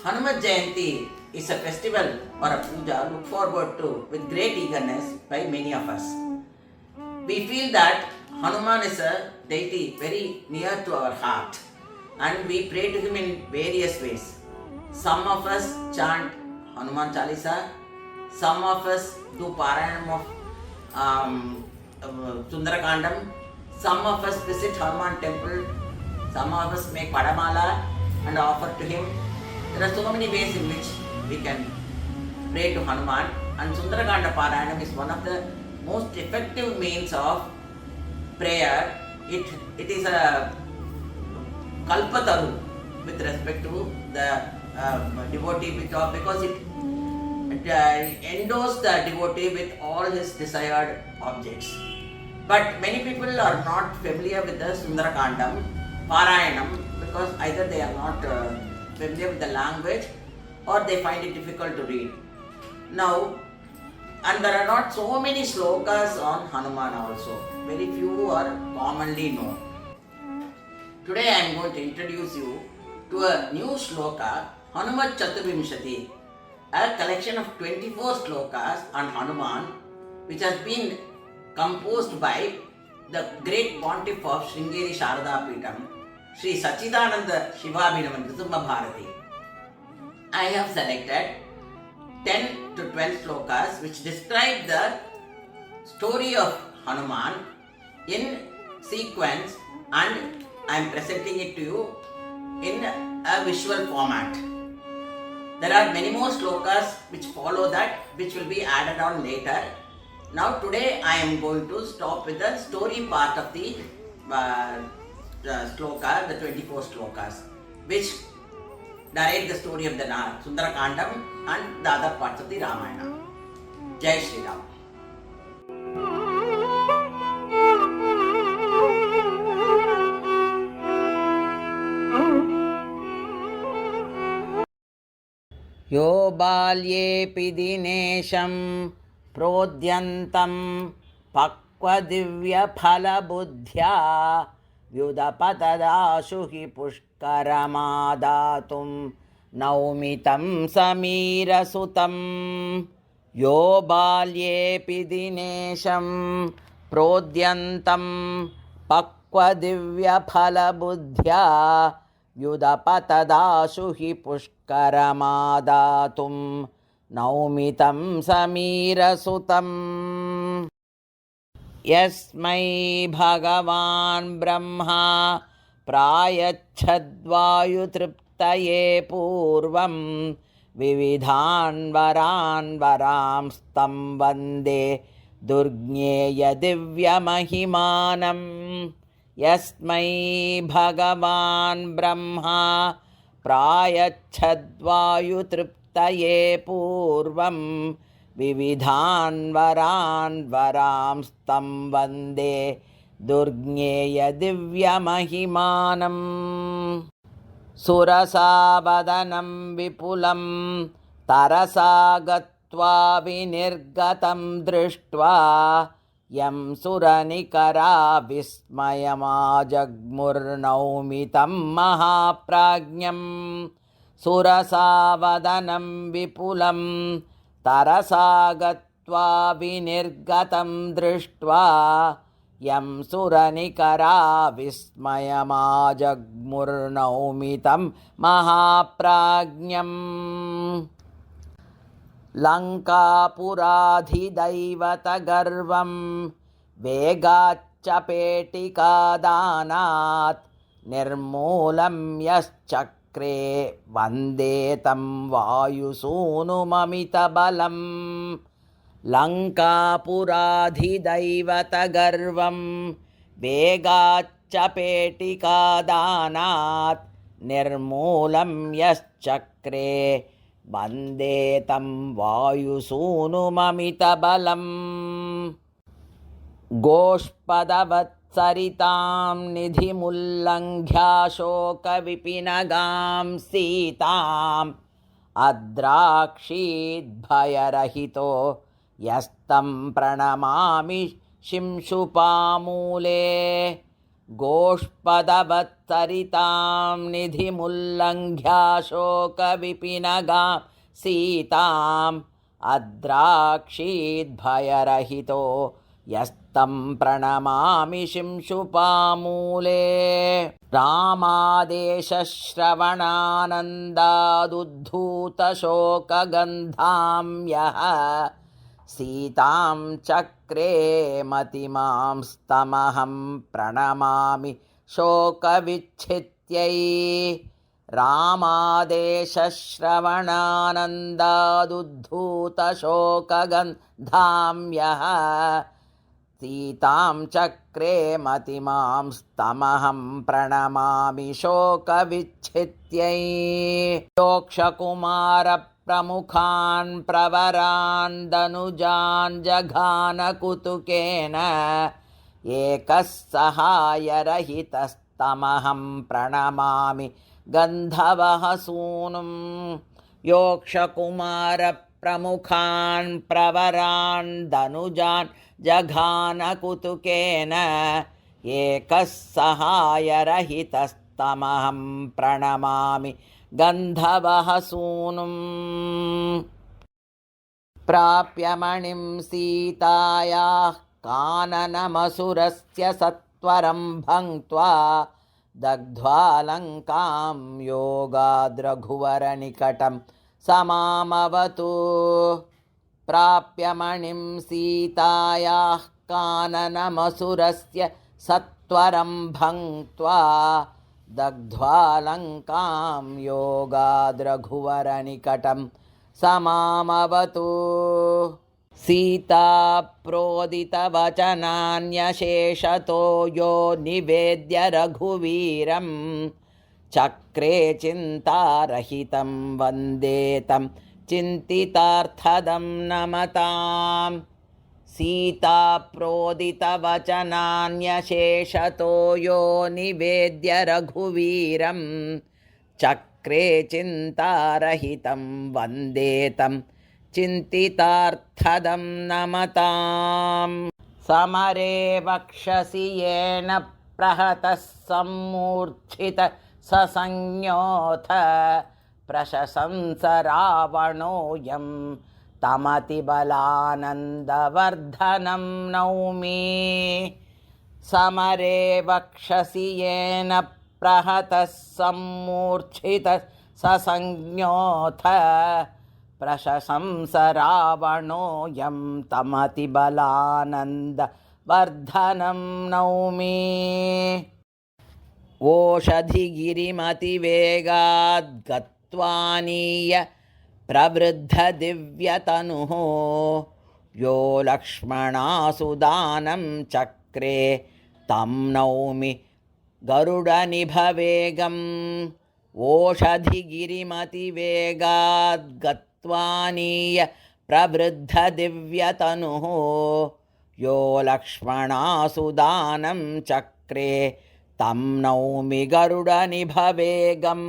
Hanumat Jayanti is a festival or a puja looked forward to with great eagerness by many of us. We feel that Hanuman is a deity very near to our heart and we pray to him in various ways. Some of us chant Hanuman Chalisa, some of us do Parayanam of Sundarakandam, some of us visit Hanuman temple, some of us make Padamala and offer to him. There are so many ways in which we can pray to Hanuman, and Sundarakanda Parayanam is one of the most effective means of prayer. It is a kalpataru with respect to the devotee because it endows the devotee with all his desired objects. But many people are not familiar with the Sundarakandam Parayanam because either they are not familiar with the language or they find it difficult to read. Now, and there are not so many slokas on Hanuman also. Very few are commonly known. Today I am going to introduce you to a new sloka, Hanumat Chaturvimshati, a collection of 24 slokas on Hanuman which has been composed by the great pontiff of Sringeri Sharada Peetham, Sri Sachidananda Shivabhinama Nrsimha Bharati. I have selected 10 to 12 slokas which describe the story of Hanuman in sequence, and I am presenting it to you in a visual format. There are many more slokas which follow that, which will be added on later. Now today I am going to stop with the story part of the sloka, the 24 slokas, which narrate the story of the Sundarakandam and the other parts of the Ramayana. Jai Shri Ram. यो बाल्येऽपि दिनेशं प्रोद्यन्तं पक्वदिव्यफलबुद्ध्या व्युदपतदाशु हि पुष्करमादातुं नौमि तं समीरसुतं। यो बाल्येऽपि दिनेशं प्रोद्यन्तं पक्वदिव्यफलबुद्ध्या व्युदपतदाशु हि पुष्करमादातुं नौमि तं समीरसुतम्। यस्मै भगवान् ब्रह्मा प्रायच्छद्वायुतृप्तये पूर्वं विविधान् वरान् वरांस्तं वन्दे दुर्ज्ञेयदिव्यमहिमानम्। यस्मै भगवान् ब्रह्मा प्रायच्छद्वायुतृप्तये पूर्वं विविधान् वरान् वरांस्तं वन्दे दुर्ज्ञेयदिव्यमहिमानम्। सुरसावदनं विपुलं तरसा गत्वा विनिर्गतं दृष्ट्वा यं सुरनिकरा विस्मयमाजग्मुर्नौमि तं महाप्राज्ञं। सुरसावदनं विपुलं तरसा गत्वा विनिर्गतं दृष्ट्वा यं सुरनिकरा विस्मयमाजग्मुर्नौमि तं महाप्राज्ञम्। लङ्कापुराधिदैवतगर्वं वेगाच्च पेटिकादानात् निर्मूलं यश्चक्रे वन्दे तं वायुसूनुममितबलम्। लङ्कापुराधिदैवतगर्वं वेगाच्च पेटिकादानात् निर्मूलं यश्चक्रे वन्दे तं वायुसूनुममितबलम्। गोष्पदवत्सरितां निधिमुल्लङ्घ्याशोकविपिनगां सीताम् अद्राक्षीद्भयरहितो यस्तं प्रणमामि शिंशुपामूले। गोष्पदवत्सरितां निधिमुल्लङ्घ्याशोकविपिनगां सीताम् अद्राक्षीद्भयरहितो यस्तं प्रणमामि शिंशुपामूले रामादेशश्रवणानन्दादुद्धूतशोकगन्धां यः सीतां चक्रे मतिमांस्तमहं प्रणमामि शोकविच्छित्यै रामादेशश्रवणानन्दादुद्धूतशोकगन्धां यः सीतां चक्रे मतिमांस्तमहं प्रणमामि शोकविच्छित्यै योक्षकुमारप्रमुखान् प्रवरान् दनुजान् जघानकुतुकेन एकः सहायरहितस्तमहं प्रणमामि गन्धवः सूनुं योक्षकुमारप्रमुखान् प्रवरान् दनुजान् जघानकुतुकेन एकः सहायरहितस्तमहं प्रणमामि गन्धवः सूनुं प्राप्य मणिं सीतायाः काननमसुरस्य सत्वरं भङ्क्त्वा दग्ध्वा लङ्कां योगाद्रघुवरनिकटं समामवतु प्राप्य मणिं सीतायाः काननमसुरस्य सत्वरं भङ्क्त्वा दग्ध्वा लङ्कां योगाद्रघुवरनिकटं समामवतु सीता प्रोदितवचनान्यशेषतो यो निवेद्य रघुवीरं चक्रे चिन्तारहितं वन्दे तं चिन्तितार्थदं नमतां सीता प्रोदितवचनान्यशेषतो यो निवेद्य रघुवीरं चक्रे चिन्तारहितं वन्दे तं चिन्तितार्थदं नमतां समरे वक्षसि येन प्रहतः सम्मूर्च्छित ससंज्ञोऽथ प्रशशंस रावणोऽयं तमतिबलानन्दवर्धनं नौमि समरे वक्षसि येन प्रहतः सम्मूर्च्छितः ससंज्ञोऽथ प्रशशंस रावणोऽयं तमतिबलानन्दवर्धनं नौमि ओषधिगिरिमतिवेगाद् गत्वानीय प्रवृद्धदिव्यतनुः यो लक्ष्मणासुदानं चक्रे तं नौमि गरुडनिभवेगम् ओषधिगिरिमतिवेगाद् गत्वानीय प्रवृद्धदिव्यतनुः यो लक्ष्मणासुदानं चक्रे तं नौमि गरुडनिभवेगम्